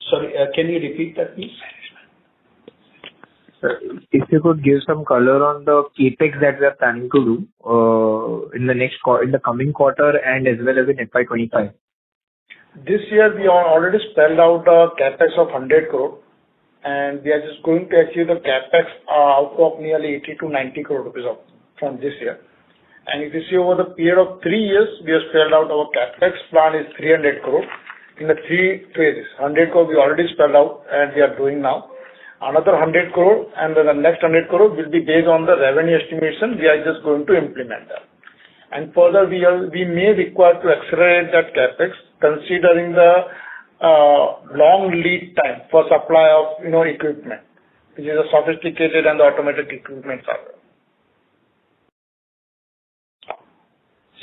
Sorry, can you repeat that, please? Sir, if you could give some color on the capex that we are planning to do in the coming quarter and as well as in FY'25. This year we are already spelled out a capex of 100 crore, and we are just going to achieve the capex out of nearly 80 to 90 crore rupees from this year. And if you see over the period of 3 years, we have spelled out our capex plan is 300 crore in the 3 phases. 100 crore we already spelled out and we are doing now. Another 100 crore and then the next 100 crore will be based on the revenue estimation. We are just going to implement that. And further, we may require to accelerate that capex, considering the long lead time for supply of equipment, which is a sophisticated and automated equipment.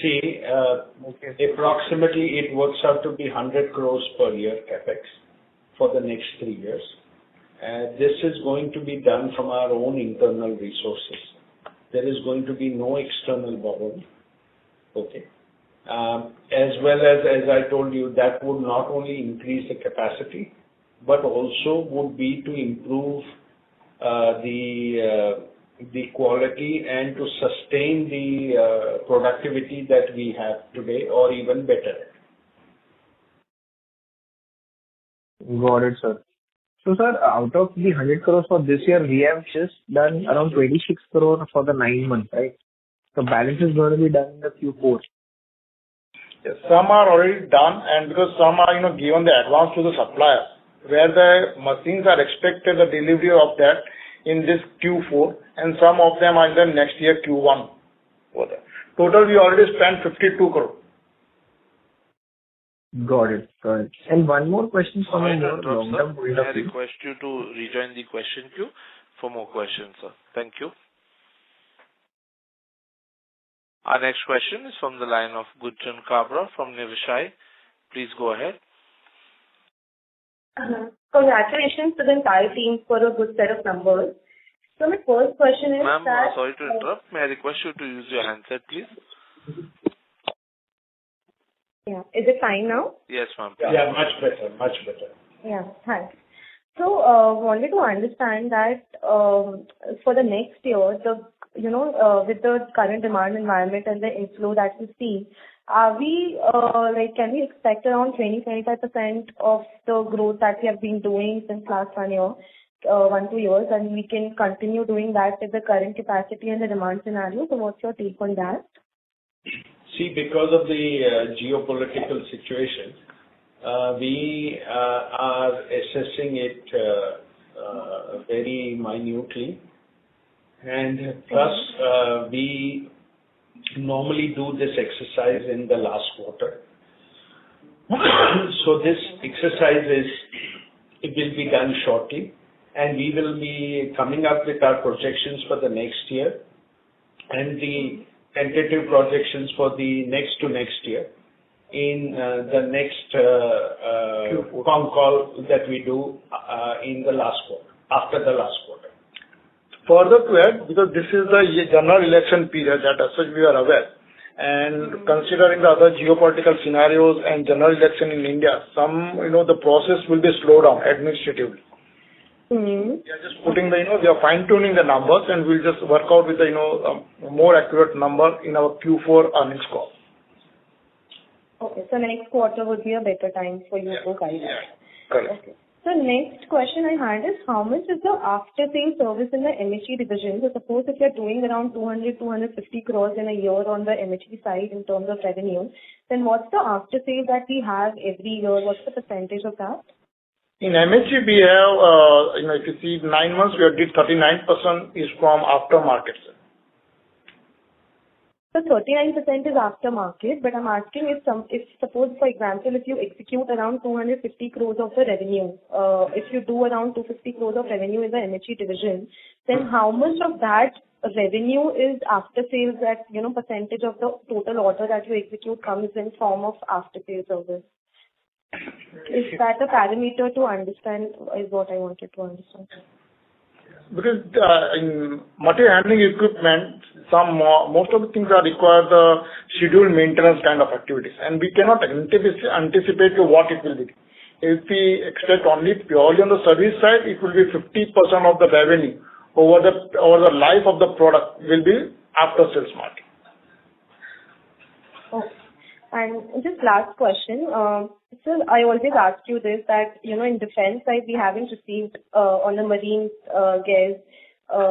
See, Okay. approximately it works out to be 100 crores per year CapEx for the next 3 years. This is going to be done from our own internal resources. There is going to be no external borrowing. Okay. As well as I told you, that would not only increase the capacity, but also would be to improve the quality and to sustain the productivity that we have today or even better. Got it, sir. So, sir, out of the 100 crores for this year, we have just done around 26 crore for the 9 months, right? So balance is going to be done in the Q4. Yes, some are already done, and because some are, given the advance to the supplier, where the machines are expected the delivery of that in this Q4, and some of them are in the next year Q1 for that. Total, we already spent 52 crore. Got it. And one more question from a more Sorry to interrupt, long-term sir. point May of I view. request you to rejoin the question queue for more questions, sir. Thank you. Our next question is from the line of Gunjan Kabra from Niveshaay. Please go ahead. Congratulations to the entire team for a good set of numbers. So my first question is Ma'am, that... sorry to interrupt. May I request you to use your handset, please? Yeah. Is it fine now? Yes, ma'am. Yeah, much better. Yeah, thanks. So, wanted to understand that for the next year, with the current demand environment and the inflow that we see, are we can we expect around 20-25% of the growth that we have been doing since last 1-2 years, and we can continue doing that with the current capacity and the demand scenario? So, what's your take on that? See, because of the geopolitical situation, we are assessing it very minutely, and plus we normally do this exercise in the last quarter. So this exercise it will be done shortly, and we will be coming up with our projections for the next year and the tentative projections for the next to next year in the next Concall that we do in the last quarter, after the last quarter. Further to add, because this is the general election period that as such we are aware, and considering the other geopolitical scenarios and general election in India, the process will be slowed down administratively. Mm-hmm. We are just putting we are fine-tuning the numbers, and we'll just work out with the, more accurate number in our Q4 earnings call. Okay, so next quarter would be a better time for you to guide us. Yeah, correct. Okay. So next question I had is, how much is the after-sales service in the MHE division? So suppose if you're doing around 250 crores in a year on the MHE side in terms of revenue, then what's the after-sales that we have every year? What's the percentage of that? In MHE, we have, if you see 9 months, we did 39% is from aftermarket. So 39% is aftermarket, but I'm asking if suppose, for example, if you execute around 250 crores of the revenue, if you do around 250 crores of revenue in the MHE division, then how much of that revenue is after sales that, percentage of the total order that you execute comes in form of after sales service? Is that a parameter to understand is what I wanted to understand. Because in material handling equipment, most of the things are required the scheduled maintenance kind of activities, and we cannot anticipate what it will be. If we extract only purely on the service side, it will be 50% of the revenue over the life of the product will be after sales market. Okay. And just last question. So I always ask you this, that, in defense side, we haven't received on the marine gas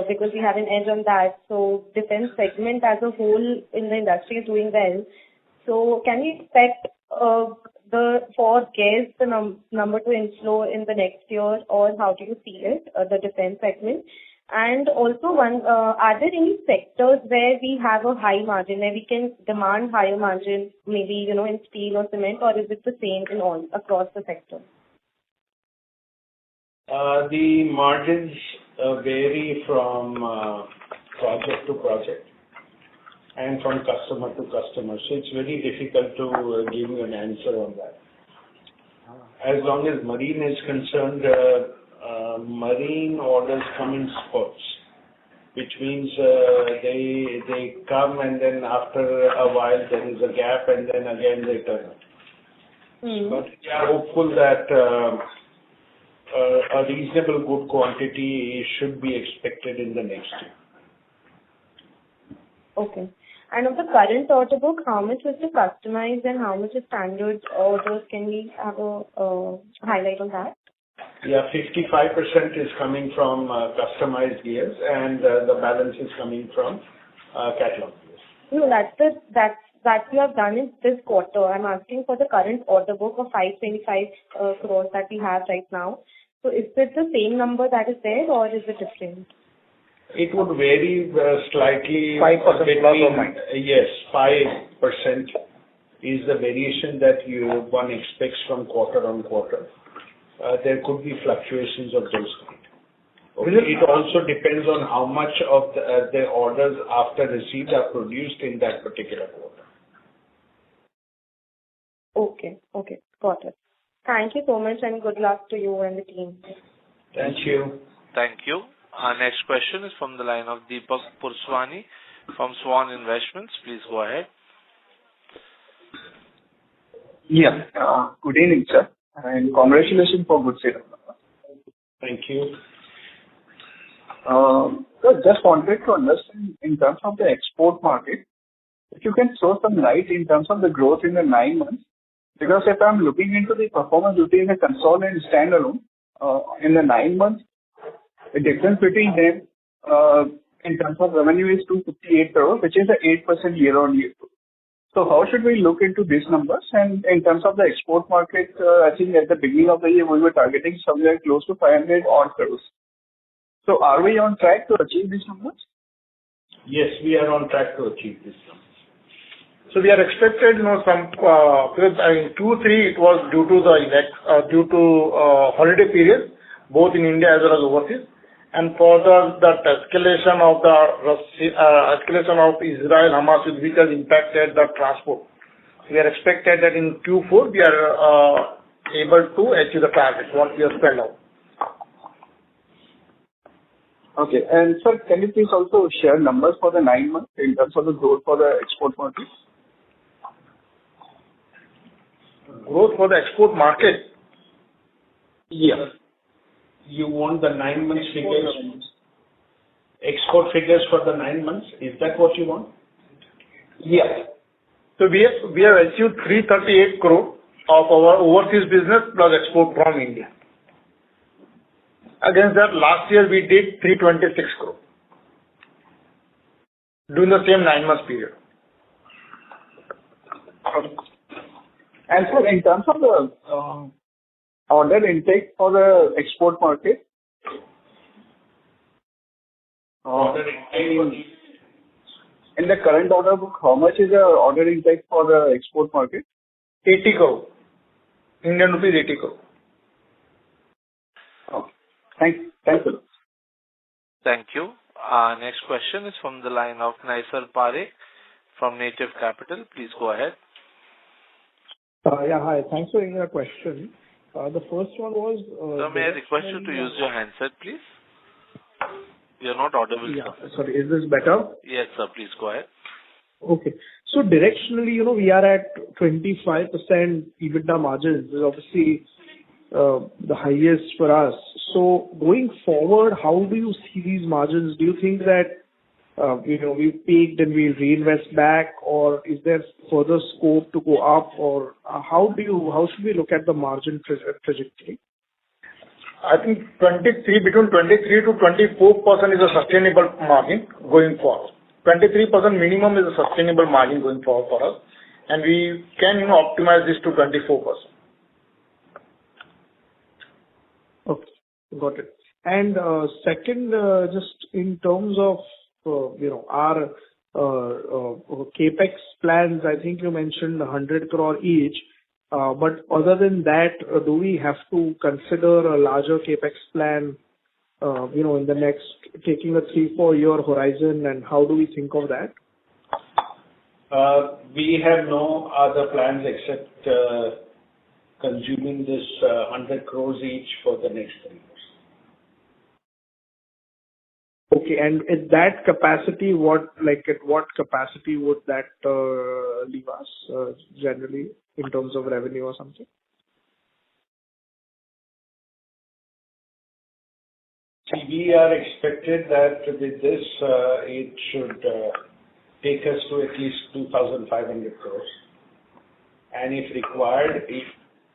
because we have an edge on that. So defense segment as a whole in the industry is doing well. So can we expect for gas the number to inflow in the next year, or how do you see it, the defense segment? And also, are there any sectors where we have a high margin, where we can demand higher margin, maybe, in steel or cement, or is it the same in all across the sector? The margins vary from project to project. and from customer to customer. So it's very difficult to give you an answer on that. As long as marine is concerned, marine orders come in spurts, which means they come and then after a while there is a gap and then again they turn it. But we are hopeful that a reasonable good quantity should be expected in the next year. Okay. And of the current order book, how much is the customized and how much is standard orders? Can we have a highlight on that? Yeah, 55% is coming from customized gears and the balance is coming from catalog gears. No, that we have done in this quarter. I'm asking for the current order book of 525 crores that we have right now. So is it the same number that is there or is it different? It would vary slightly. 5% plus or minus. Yes, 5% is the variation that one expects from quarter on quarter. There could be fluctuations of those kind. Okay. It also depends on how much of the orders after receipt are produced in that particular quarter. Okay, got it. Thank you so much and good luck to you and the team. Thank you. Thank you. Our next question is from the line of Deepak Purswani from Swan Investments. Please go ahead. Yeah. Good evening, sir, and congratulations for good set of numbers. Thank you. Just wanted to understand in terms of the export market, if you can throw some light in terms of the growth in the 9 months, because if I'm looking into the performance between the consolidated and standalone, in the 9 months, the difference between them in terms of revenue is 258 crore, which is an 8% year-on-year growth. So how should we look into these numbers? And in terms of the export market, I think at the beginning of the year, we were targeting somewhere close to 500 odd crores. So are we on track to achieve these numbers? Yes, we are on track to achieve these numbers. So we are expected, because in Q3 it was due to holiday period, both in India as well as overseas, and further that escalation of Israel Hamas, which has impacted the transport. We are expected that in Q4 we are able to achieve the target what we have spelled out. Okay, and sir, can you please also share numbers for the 9 months in terms of the growth for the export market? Growth for the export market? Yes. You want the 9 months figures? Export figures for the 9 months? Is that what you want? Yes. So we have achieved 338 crore of our overseas business plus export from India. Against that, last year we did 326 crore during the same 9 months period. And so in terms of the order intake for the export market, in the current order book, how much is the order intake for the export market? 80 crore. Indian rupees 80 crore. Okay. Thank you. Thank you. Next question is from the line of Naisar Parekh from Native Capital. Please go ahead. Yeah, hi. Thanks for taking the question. The first one was... Sir, may I request you to use your handset, please? You're not audible. Yeah, sorry. Is this better? Yes, sir. Please go ahead. Okay. So directionally, we are at 25% EBITDA margins. This is obviously the highest for us. So going forward, how do you see these margins? Do you think that we've peaked and we'll reinvest back, or is there further scope to go up, or how should we look at the margin trajectory? I think between 23 to 24% is a sustainable margin going forward. 23% minimum is a sustainable margin going forward for us, and we can optimize this to 24%. Okay, got it. And second, just in terms of our capex plans, I think you mentioned 100 crore each. But other than that, do we have to consider a larger capex plan, in the next, taking a 3-4 year horizon, and how do we think of that? We have no other plans except consuming this 100 crores each for the next 3 years. Okay. And at that capacity, at what capacity would that leave us generally in terms of revenue or something? See, we are expected that with this, it should take us to at least 2,500 crores. And if required,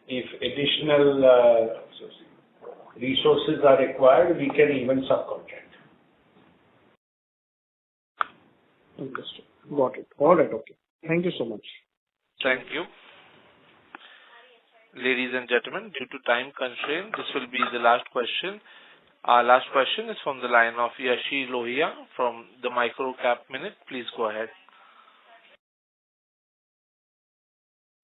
if additional resources are required, we can even subcontract. Understood. Got it. All right. Okay. Thank you so much. Thank you. Ladies and gentlemen, due to time constraint, this will be the last question. Our last question is from the line of Yashi Lohia from the Microcap Minute. Please go ahead.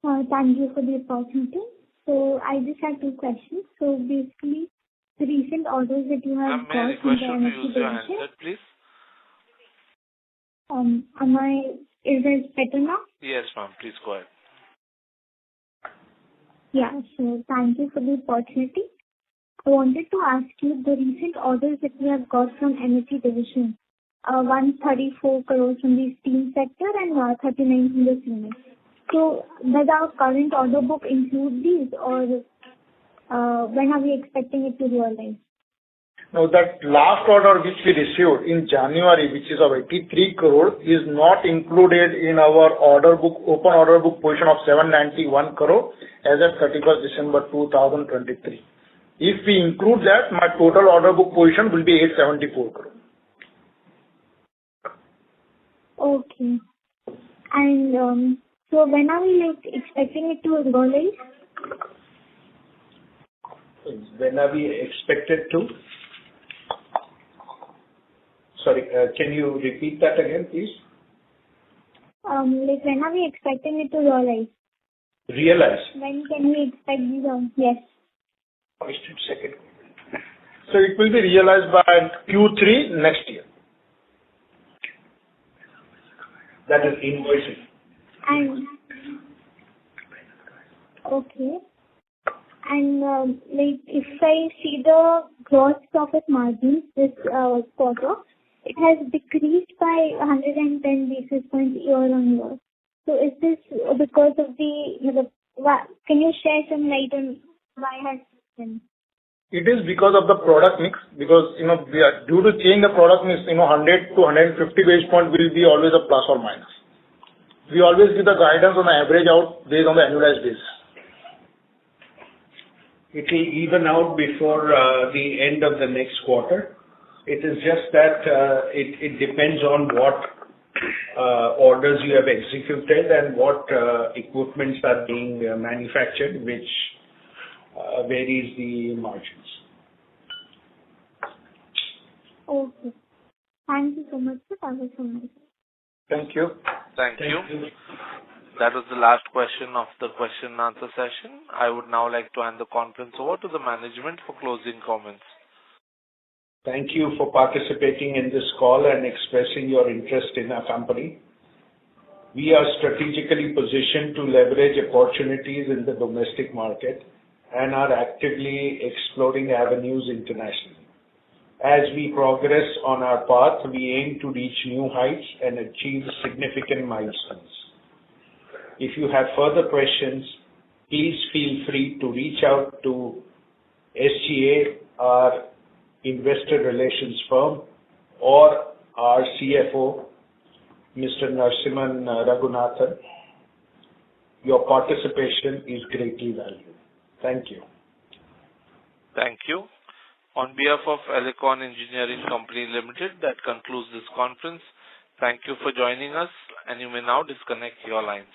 Thank you for the opportunity. So I just have 2 questions. So basically, the recent orders that you have May I got from request the you to energy use your division, handset, please? is it better now? Yes, ma'am. Please go ahead. Yeah. So thank you for the opportunity. I wanted to ask you the recent orders that we have got from energy division, 134 crores from the steam sector and 39 from the cement. So does our current order book include these, or when are we expecting it to realize? Now, that last order which we received in January, which is of 83 crore, is not included in our order book, open order book position of 791 crore as of 31st December 2023. If we include that, my total order book position will be 874 crore. Okay. And so when are we expecting it to realize? When are we expected to? Sorry, can you repeat that again, please? When are we expecting it to realize? Realize? When can we expect these? Yes. Just a second. So it will be realized by Q3 next year. That is invoicing. And okay. And if I see the gross profit margins this quarter, it has decreased by 110 basis points year on year. So is this because of can you share some light on why has this been? It is because of the product mix, because, we are due to change the product mix, 100 to 150 basis point will be always a plus or minus. We always give the guidance on the average out based on the annualized basis. It will even out before the end of the next quarter. It is just that it depends on what orders you have executed and what equipments are being manufactured, which varies the margins. Okay. Thank you so much, sir. That was so nice. Thank you. Thank you. That was the last question of the question and answer session. I would now like to hand the conference over to the management for closing comments. Thank you for participating in this call and expressing your interest in our company. We are strategically positioned to leverage opportunities in the domestic market and are actively exploring avenues internationally. As we progress on our path, we aim to reach new heights and achieve significant milestones. If you have further questions, please feel free to reach out to SGA, our investor relations firm, or our CFO, Mr. Narasimhan Raghunathan. Your participation is greatly valued. Thank you. Thank you. On behalf of Elecon Engineering Company Limited, that concludes this conference. Thank you for joining us, and you may now disconnect your lines.